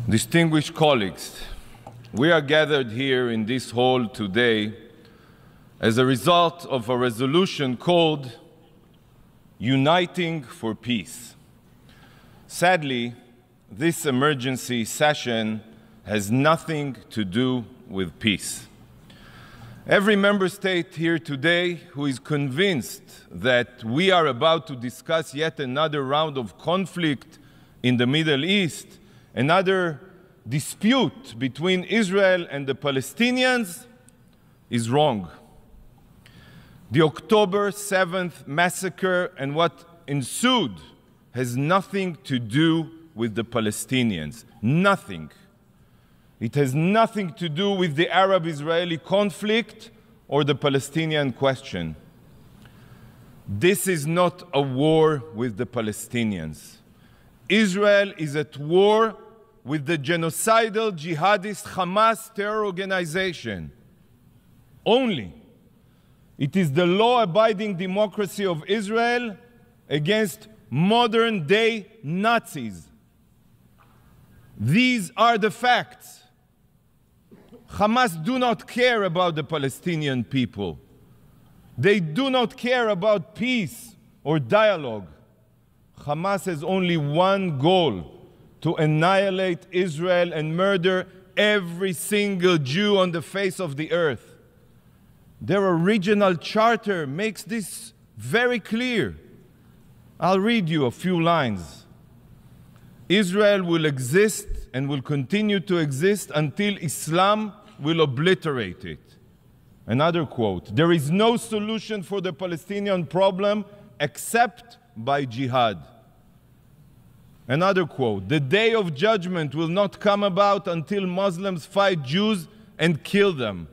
Distinguished colleagues, we are gathered here in this hall today as a result of a resolution called Uniting for Peace. Sadly, this emergency session has nothing to do with peace. Every member state here today who is convinced that we are about to discuss yet another round of conflict in the Middle East, another dispute between Israel and the Palestinians, is wrong. The October 7th massacre and what ensued has nothing to do with the Palestinians. Nothing. It has nothing to do with the Arab-Israeli conflict or the Palestinian question. This is not a war with the Palestinians. Israel is at war with the genocidal jihadist Hamas terror organization. Only. It is the law-abiding democracy of Israel against modern-day Nazis. These are the facts. Hamas do not care about the Palestinian people. They do not care about peace or dialogue. Hamas has only one goal: to annihilate Israel and murder every single Jew on the face of the earth. Their original charter makes this very clear. I'll read you a few lines. Israel will exist and will continue to exist until Islam will obliterate it. Another quote: there is no solution for the Palestinian problem except by jihad. Another quote: the day of judgment will not come about until Muslims fight Jews and kill them.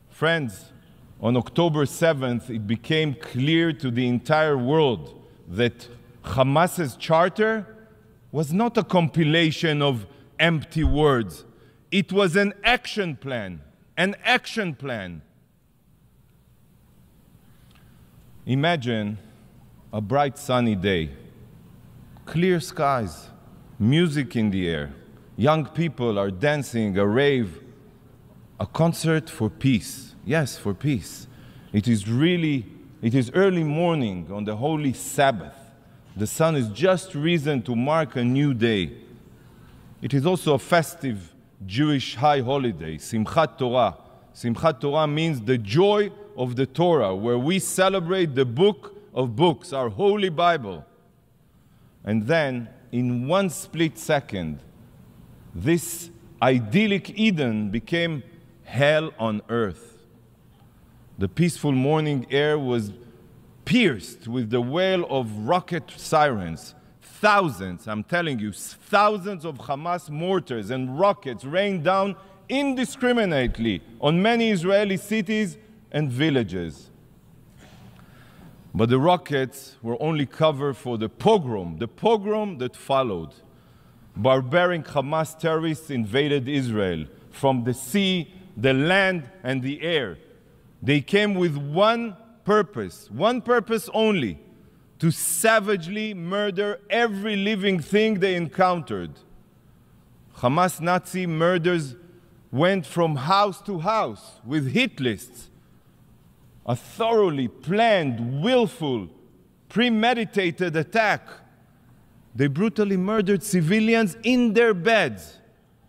Friends, on October 7th, it became clear to the entire world that Hamas's charter was not a compilation of empty words. It was an action plan. An action plan. Imagine a bright sunny day. Clear skies, music in the air, young people are dancing, a rave, a concert for peace. Yes, for peace. It is early morning on the holy Sabbath. The sun has just risen to mark a new day. It is also a festive Jewish high holiday, Simchat Torah. Simchat Torah means the joy of the Torah, where we celebrate the book of books, our holy Bible. And then, in one split second, this idyllic Eden became hell on earth. The peaceful morning air was pierced with the wail of rocket sirens. Thousands, I'm telling you, thousands of Hamas mortars and rockets rained down indiscriminately on many Israeli cities and villages. But the rockets were only cover for the pogrom that followed. Barbaric Hamas terrorists invaded Israel from the sea, the land, and the air. They came with one purpose only: to savagely murder every living thing they encountered. Hamas Nazi murders went from house to house with hit lists. A thoroughly planned, willful, premeditated attack. They brutally murdered civilians in their beds.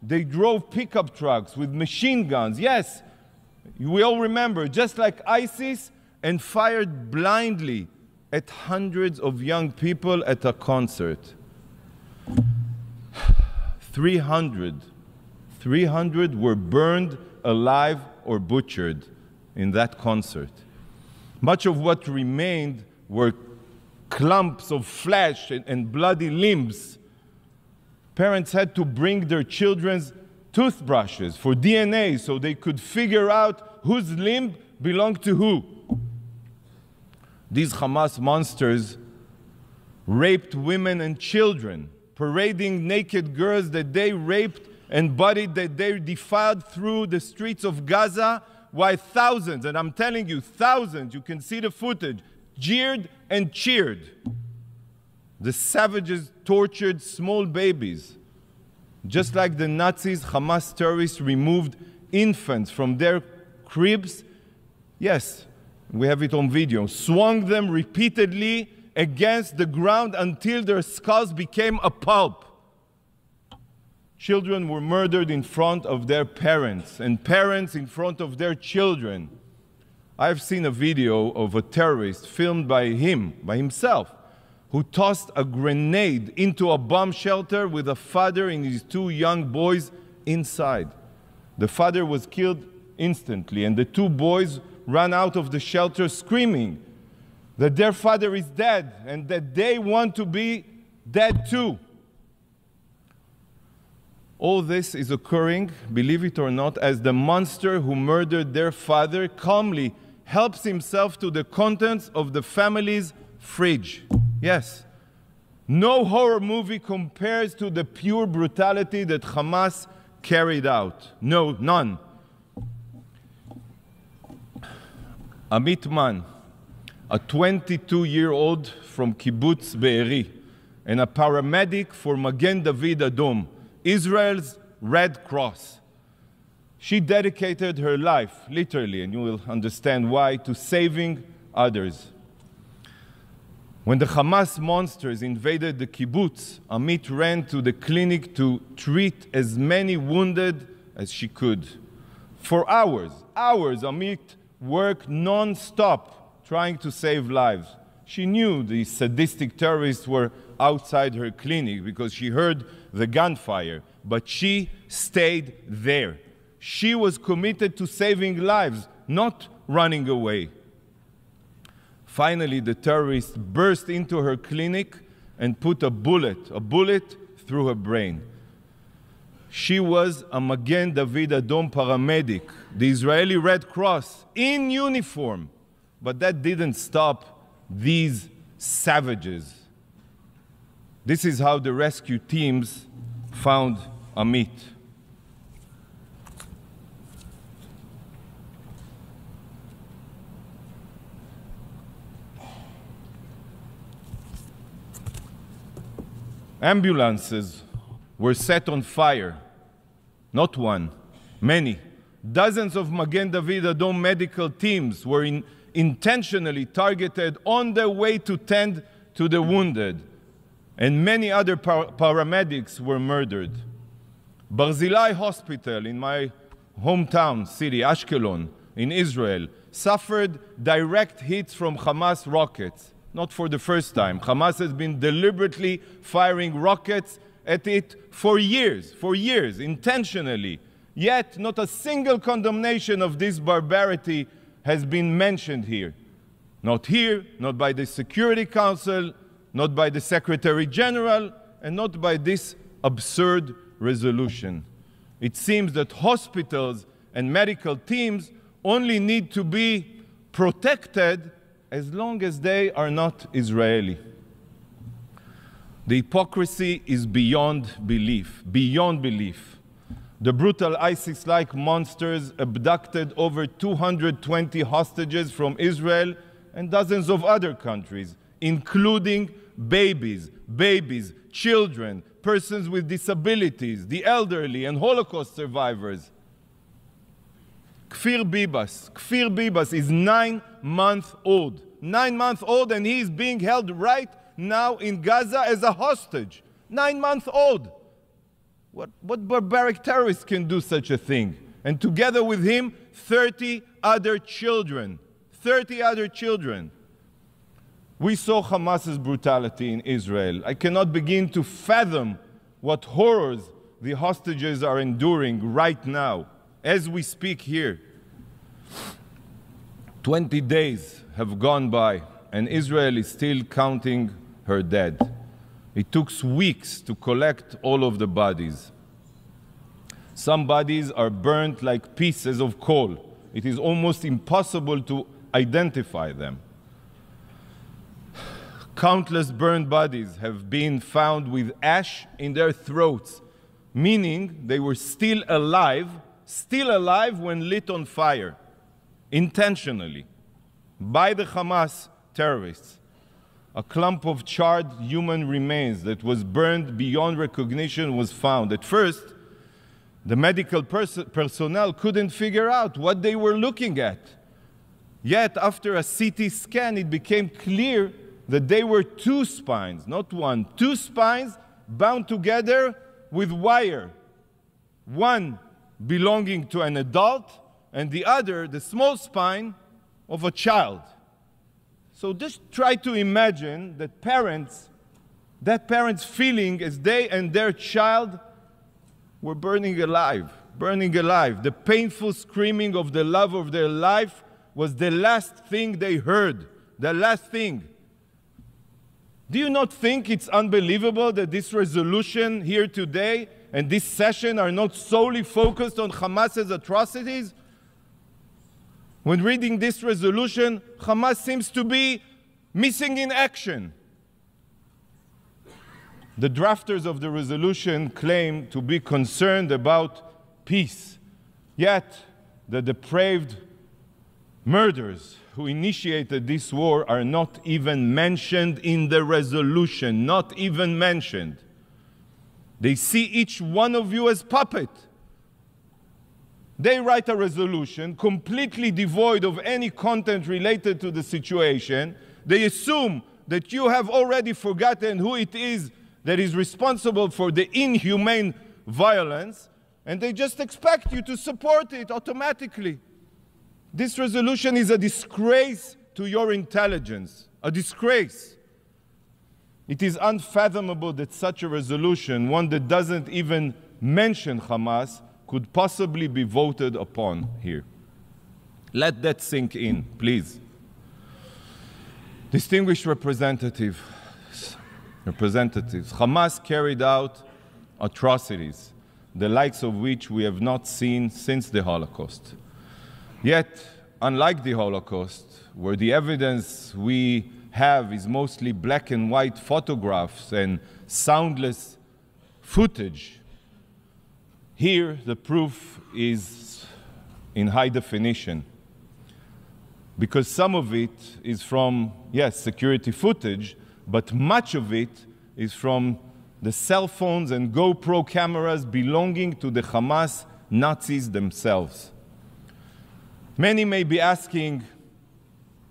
They drove pickup trucks with machine guns. Yes, we all remember, just like ISIS, and fired blindly at hundreds of young people at a concert. 300 were burned alive or butchered in that concert. Much of what remained were clumps of flesh and bloody limbs. Parents had to bring their children's toothbrushes for DNA so they could figure out whose limb belonged to who. These Hamas monsters raped women and children, parading naked girls that they raped and bodies that they defiled through the streets of Gaza, while thousands, and I'm telling you, thousands, you can see the footage, jeered and cheered. The savages tortured small babies. Just like the Nazis, Hamas terrorists removed infants from their cribs. Yes, we have it on video. Swung them repeatedly against the ground until their skulls became a pulp. Children were murdered in front of their parents, and parents in front of their children. I've seen a video of a terrorist filmed by himself, who tossed a grenade into a bomb shelter with a father and his two young boys inside. The father was killed instantly, and the two boys ran out of the shelter screaming that their father is dead and that they want to be dead too. All this is occurring, believe it or not, as the monster who murdered their father calmly helps himself to the contents of the family's fridge. Yes, no horror movie compares to the pure brutality that Hamas carried out. No, none. Amit Man, a 22-year-old from Kibbutz Be'eri, and a paramedic for Magen David Adom, Israel's Red Cross. She dedicated her life, literally, and you will understand why, to saving others. When the Hamas monsters invaded the kibbutz, Amit ran to the clinic to treat as many wounded as she could. For hours, Amit worked non-stop trying to save lives. She knew the sadistic terrorists were outside her clinic because she heard the gunfire, but she stayed there. She was committed to saving lives, not running away. Finally, the terrorists burst into her clinic and put a bullet through her brain. She was a Magen David Adom paramedic, the Israeli Red Cross, in uniform. But that didn't stop these savages. This is how the rescue teams found Amit. Ambulances were set on fire. Not one, many. Dozens of Magen David Adom medical teams were intentionally targeted on their way to tend to the wounded, and many other paramedics were murdered. Barzilai Hospital in my hometown city, Ashkelon, in Israel, suffered direct hits from Hamas rockets. Not for the first time. Hamas has been deliberately firing rockets at it for years, intentionally. Yet, not a single condemnation of this barbarity has been mentioned here. Not here, not by the Security Council, not by the Secretary General, and not by this absurd resolution. It seems that hospitals and medical teams only need to be protected as long as they are not Israeli. The hypocrisy is beyond belief, beyond belief. The brutal ISIS-like monsters abducted over 220 hostages from Israel and dozens of other countries, including babies, children, persons with disabilities, the elderly, and Holocaust survivors. Kfir Bibas is 9 months old. 9 months old, and he is being held right now in Gaza as a hostage. 9 months old. What barbaric terrorist can do such a thing? And together with him, 30 other children. 30 other children. We saw Hamas's brutality in Israel. I cannot begin to fathom what horrors the hostages are enduring right now, as we speak here. 20 days have gone by, and Israel is still counting her dead. It took weeks to collect all of the bodies. Some bodies are burnt like pieces of coal. It is almost impossible to identify them. Countless burned bodies have been found with ash in their throats, meaning they were still alive when lit on fire, intentionally, by the Hamas terrorists. a clump of charred human remains that was burned beyond recognition was found. At first, the medical personnel couldn't figure out what they were looking at. Yet, after a CT scan, it became clear that they were two spines, not one, two spines bound together with wire. One belonging to an adult, and the other, the small spine, of a child. So just try to imagine that parents feeling as they and their child were burning alive. The painful screaming of the love of their life was the last thing they heard, the last thing. Do you not think it's unbelievable that this resolution here today and this session are not solely focused on Hamas's atrocities? When reading this resolution, Hamas seems to be missing in action. The drafters of the resolution claim to be concerned about peace, yet the depraved murderers who initiated this war are not even mentioned in the resolution, not even mentioned. They see each one of you as puppet. They write a resolution completely devoid of any content related to the situation. They assume that you have already forgotten who it is that is responsible for the inhumane violence, and they just expect you to support it automatically. This resolution is a disgrace to your intelligence, a disgrace. It is unfathomable that such a resolution, one that doesn't even mention Hamas, could possibly be voted upon here. Let that sink in, please. Distinguished representatives, Hamas carried out atrocities, the likes of which we have not seen since the Holocaust. Yet, unlike the Holocaust, where the evidence we have is mostly black and white photographs and soundless footage, here the proof is in high definition, because some of it is from, yes, security footage, but much of it is from the cell phones and GoPro cameras belonging to the Hamas Nazis themselves. Many may be asking,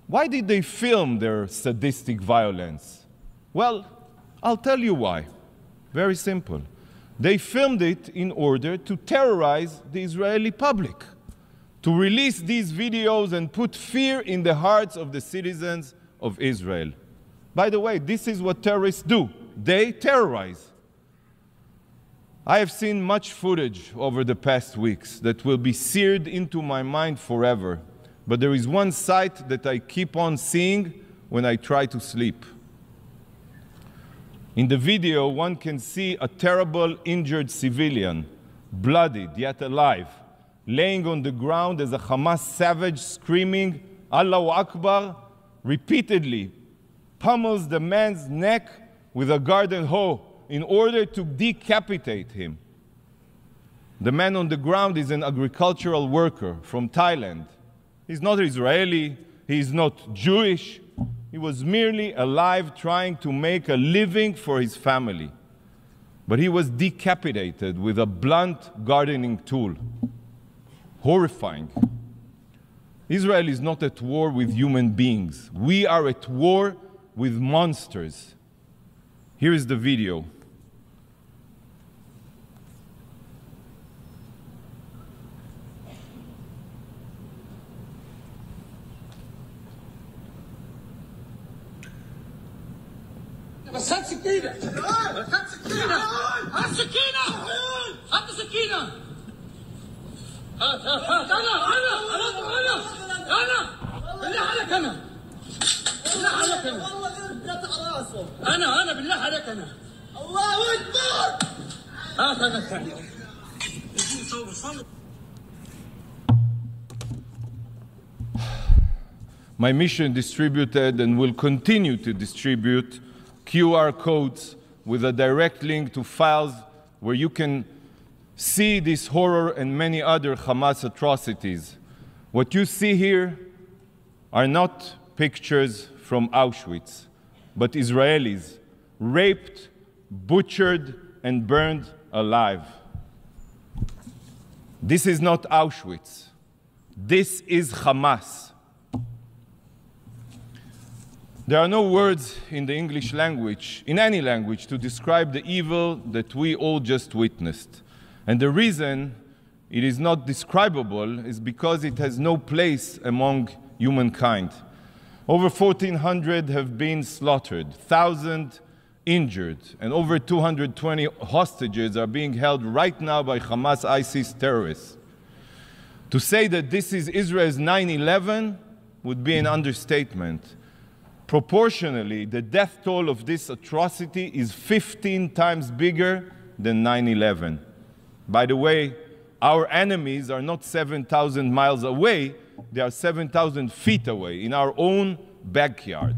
why did they film their sadistic violence? Well, I'll tell you why. Very simple. They filmed it in order to terrorize the Israeli public, to release these videos and put fear in the hearts of the citizens of Israel. By the way, this is what terrorists do. They terrorize. I have seen much footage over the past weeks that will be seared into my mind forever. But there is one sight that I keep on seeing when I try to sleep. In the video, one can see a terrible injured civilian, bloodied yet alive, laying on the ground as a Hamas savage screaming, Allahu Akbar, repeatedly pummels the man's neck with a garden hoe in order to decapitate him. The man on the ground is an agricultural worker from Thailand. He's not Israeli, he's not Jewish. He was merely alive trying to make a living for his family. But he was decapitated with a blunt gardening tool. Horrifying. Israel is not at war with human beings. We are at war with monsters. Here is the video. بس هات سكينة هات سكينة هات سكينة هات سكينة هات أنا بالله عليك أنا بالله عليك أنا أنا بالله عليك أنا الله أكبر هات هذا الثاني My mission distributed and will continue to distribute QR codes with a direct link to files where you can see this horror and many other Hamas atrocities. What you see here are not pictures from Auschwitz. but Israelis, raped, butchered, and burned alive. This is not Auschwitz. This is Hamas. There are no words in the English language, in any language, to describe the evil that we all just witnessed. And the reason it is not describable is because it has no place among humankind. Over 1,400 have been slaughtered, 1,000 injured, and over 220 hostages are being held right now by Hamas ISIS terrorists. To say that this is Israel's 9/11 would be an understatement. Proportionally, the death toll of this atrocity is 15 times bigger than 9/11. By the way, our enemies are not 7,000 miles away, they are 7,000 feet away, in our own backyard.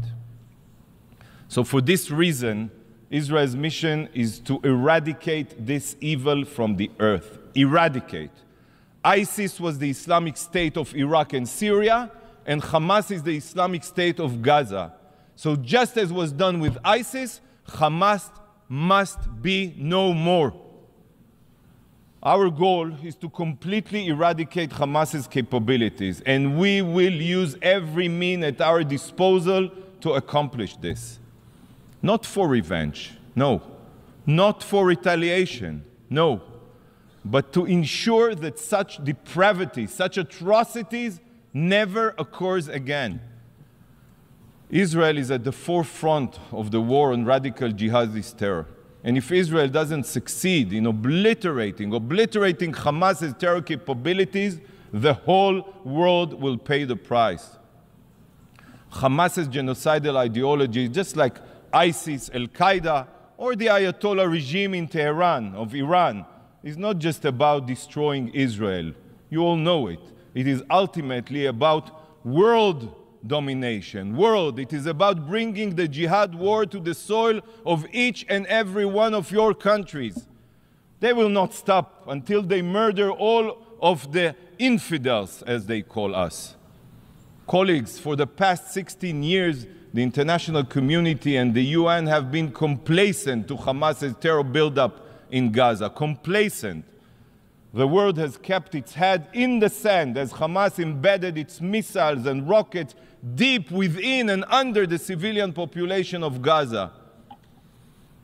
So for this reason, Israel's mission is to eradicate this evil from the earth. Eradicate. ISIS was the Islamic State of Iraq and Syria, and Hamas is the Islamic State of Gaza. So just as was done with ISIS, Hamas must be no more. Our goal is to completely eradicate Hamas's capabilities, and we will use every means at our disposal to accomplish this. Not for revenge, no. Not for retaliation, no. But to ensure that such depravity, such atrocities never occurs again. Israel is at the forefront of the war on radical jihadist terror. And if Israel doesn't succeed in obliterating Hamas's terror capabilities, the whole world will pay the price. Hamas's genocidal ideology, just like ISIS, Al-Qaeda, or the Ayatollah regime in Tehran of Iran, is not just about destroying Israel. You all know it. It is ultimately about world domination. It is about bringing the jihad war to the soil of each and every one of your countries. They will not stop until they murder all of the infidels, as they call us. Colleagues, for the past 16 years, the international community and the UN have been complacent to Hamas's terror buildup in Gaza. Complacent. The world has kept its head in the sand as Hamas embedded its missiles and rockets deep within and under the civilian population of Gaza.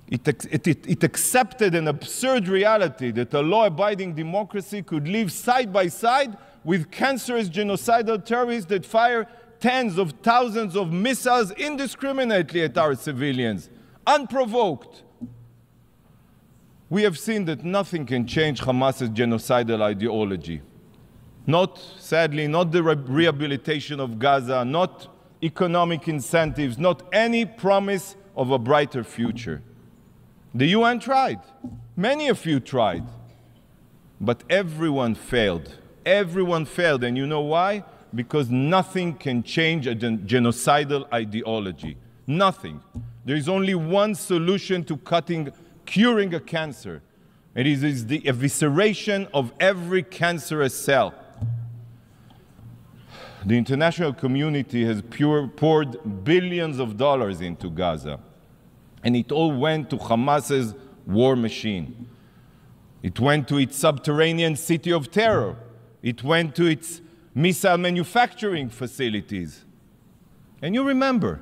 It accepted an absurd reality that a law-abiding democracy could live side by side with cancerous genocidal terrorists that fire tens of thousands of missiles indiscriminately at our civilians, unprovoked. We have seen that nothing can change Hamas's genocidal ideology. Sadly, not the rehabilitation of Gaza, not economic incentives, not any promise of a brighter future. The UN tried. Many of you tried. But everyone failed. Everyone failed. And you know why? Because nothing can change a genocidal ideology. Nothing. There is only one solution to curing a cancer. It is the evisceration of every cancerous cell. The international community has poured billions of dollars into Gaza, and it all went to Hamas's war machine. It went to its subterranean city of terror. It went to its missile manufacturing facilities. And you remember,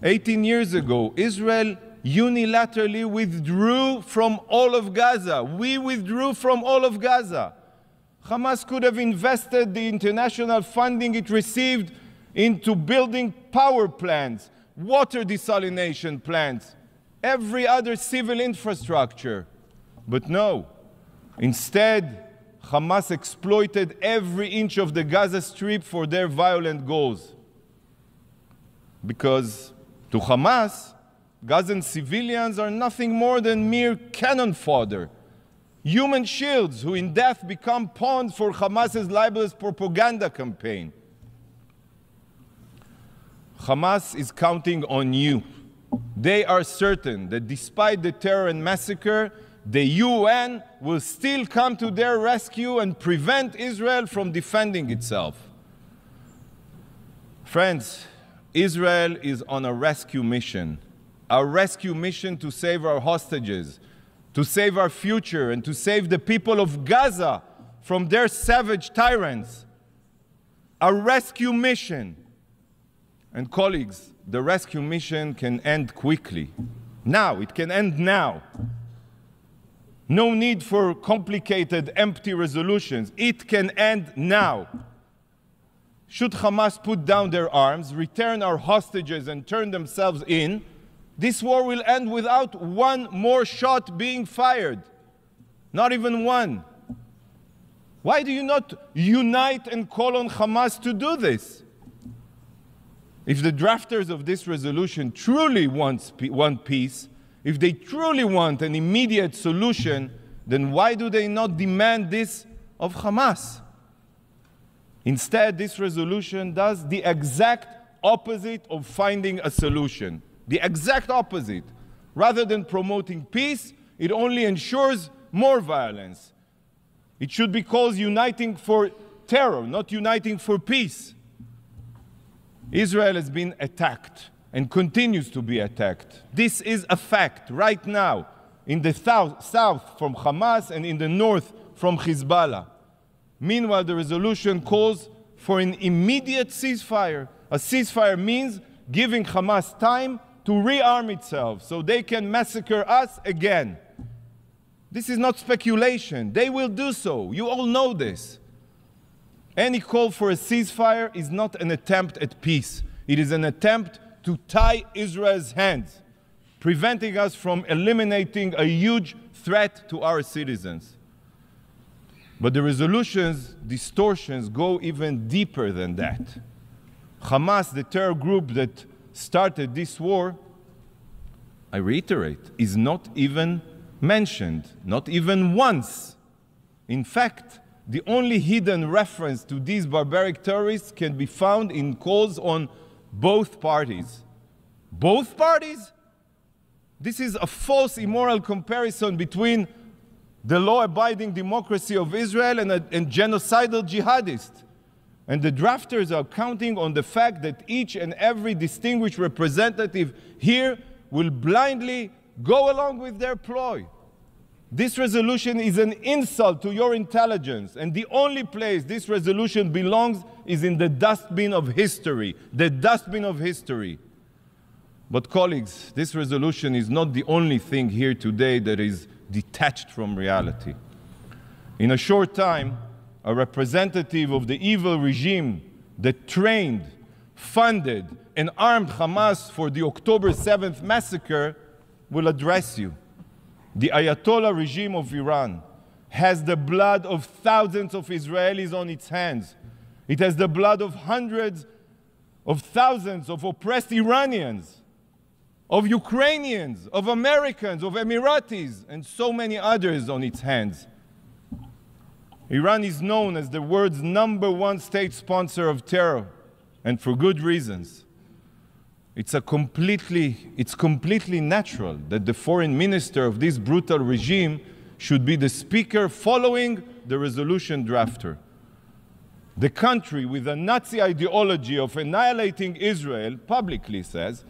18 years ago, Israel unilaterally withdrew from all of Gaza. We withdrew from all of Gaza. Hamas could have invested the international funding it received into building power plants, water desalination plants, every other civil infrastructure. But no. Instead, Hamas exploited every inch of the Gaza Strip for their violent goals. Because to Hamas, Gazan civilians are nothing more than mere cannon fodder, human shields who in death become pawns for Hamas's libelous propaganda campaign. Hamas is counting on you. They are certain that despite the terror and massacre, the UN will still come to their rescue and prevent Israel from defending itself. Friends, Israel is on a rescue mission. our rescue mission to save our hostages, to save our future, and to save the people of Gaza from their savage tyrants. Our rescue mission. And colleagues, the rescue mission can end quickly. Now, it can end now. No need for complicated, empty resolutions. It can end now. Should Hamas put down their arms, return our hostages, and turn themselves in, this war will end without one more shot being fired. Not even one. Why do you not unite and call on Hamas to do this? If the drafters of this resolution truly want peace, if they truly want an immediate solution, then why do they not demand this of Hamas? Instead, this resolution does the exact opposite of finding a solution. The exact opposite. Rather than promoting peace, it only ensures more violence. It should be called uniting for terror, not uniting for peace. Israel has been attacked and continues to be attacked. This is a fact right now in the south from Hamas and in the north from Hezbollah. Meanwhile, the resolution calls for an immediate ceasefire. A ceasefire means giving Hamas time to rearm itself so they can massacre us again. This is not speculation. They will do so. You all know this. Any call for a ceasefire is not an attempt at peace. It is an attempt to tie Israel's hands, preventing us from eliminating a huge threat to our citizens. But the resolution's distortions go even deeper than that. Hamas, the terror group that started this war, I reiterate, is not even mentioned, not even once. In fact, the only hidden reference to these barbaric terrorists can be found in calls on both parties. Both parties? This is a false, immoral comparison between the law-abiding democracy of Israel and genocidal jihadists. And the drafters are counting on the fact that each and every distinguished representative here will blindly go along with their ploy. This resolution is an insult to your intelligence, and the only place this resolution belongs is in the dustbin of history, the dustbin of history. But colleagues, this resolution is not the only thing here today that is detached from reality. In a short time, a representative of the evil regime that trained, funded, and armed Hamas for the October 7th massacre will address you. The Ayatollah regime of Iran has the blood of thousands of Israelis on its hands. It has the blood of hundreds of thousands of oppressed Iranians, of Ukrainians, of Americans, of Emiratis, and so many others on its hands. Iran is known as the world's #1 state sponsor of terror, and for good reasons. It's completely natural that the foreign minister of this brutal regime should be the speaker following the resolution drafter. The country with a Nazi ideology of annihilating Israel publicly says,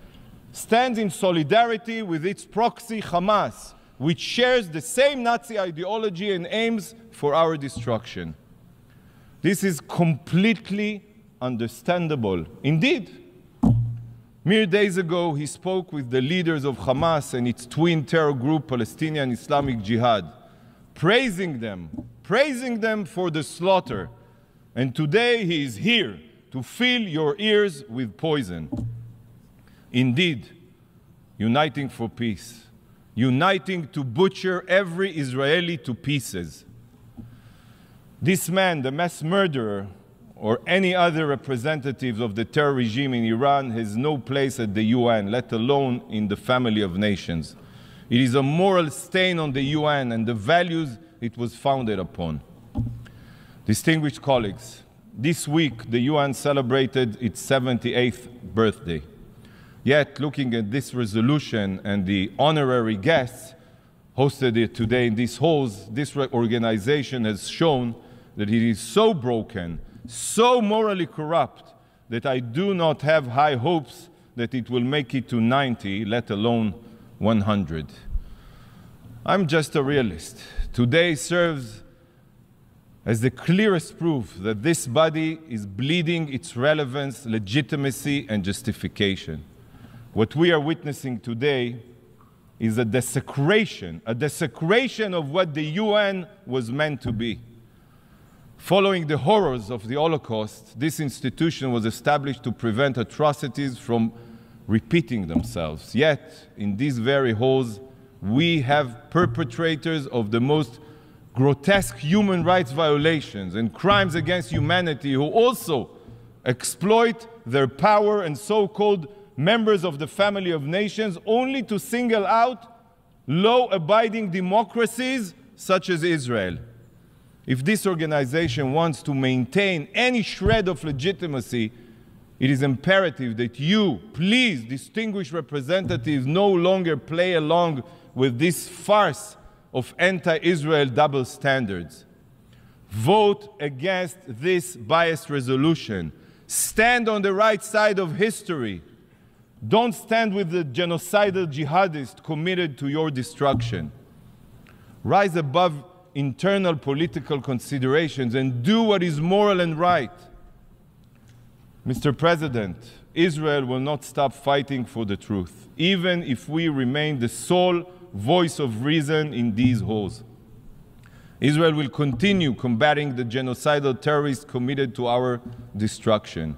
stands in solidarity with its proxy Hamas, which shares the same Nazi ideology and aims for our destruction. This is completely understandable. Indeed, mere days ago, he spoke with the leaders of Hamas and its twin terror group, Palestinian Islamic Jihad, praising them for the slaughter. And today he is here to fill your ears with poison. Indeed, uniting for peace, uniting to butcher every Israeli to pieces. This man, the mass murderer, or any other representative of the terror regime in Iran has no place at the UN, let alone in the family of nations. It is a moral stain on the UN and the values it was founded upon. Distinguished colleagues, this week the UN celebrated its 78th birthday. Yet, looking at this resolution and the honorary guests hosted it today in these halls, this organization has shown that it is so broken, so morally corrupt, that I do not have high hopes that it will make it to 90, let alone 100. I'm just a realist. Today serves as the clearest proof that this body is bleeding its relevance, legitimacy, and justification. What we are witnessing today is a desecration of what the UN was meant to be. Following the horrors of the Holocaust, this institution was established to prevent atrocities from repeating themselves. Yet, in these very halls, we have perpetrators of the most grotesque human rights violations and crimes against humanity who also exploit their power and so-called members of the family of nations only to single out law-abiding democracies such as Israel. If this organization wants to maintain any shred of legitimacy, it is imperative that you, please, distinguished representatives, no longer play along with this farce of anti-Israel double standards. Vote against this biased resolution. Stand on the right side of history. Don't stand with the genocidal jihadists committed to your destruction. Rise above internal political considerations and do what is moral and right. Mr. President, Israel will not stop fighting for the truth, even if we remain the sole voice of reason in these halls. Israel will continue combating the genocidal terrorists committed to our destruction.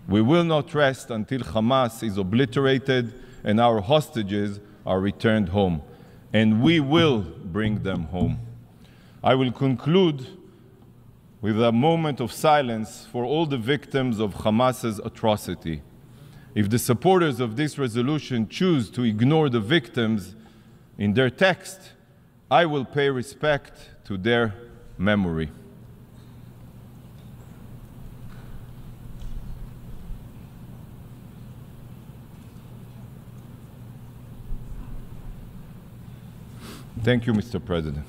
We will not rest until Hamas is obliterated and our hostages are returned home. And we will bring them home. I will conclude with a moment of silence for all the victims of Hamas's atrocity. If the supporters of this resolution choose to ignore the victims in their text, I will pay respect to their memory. Thank you, Mr. President.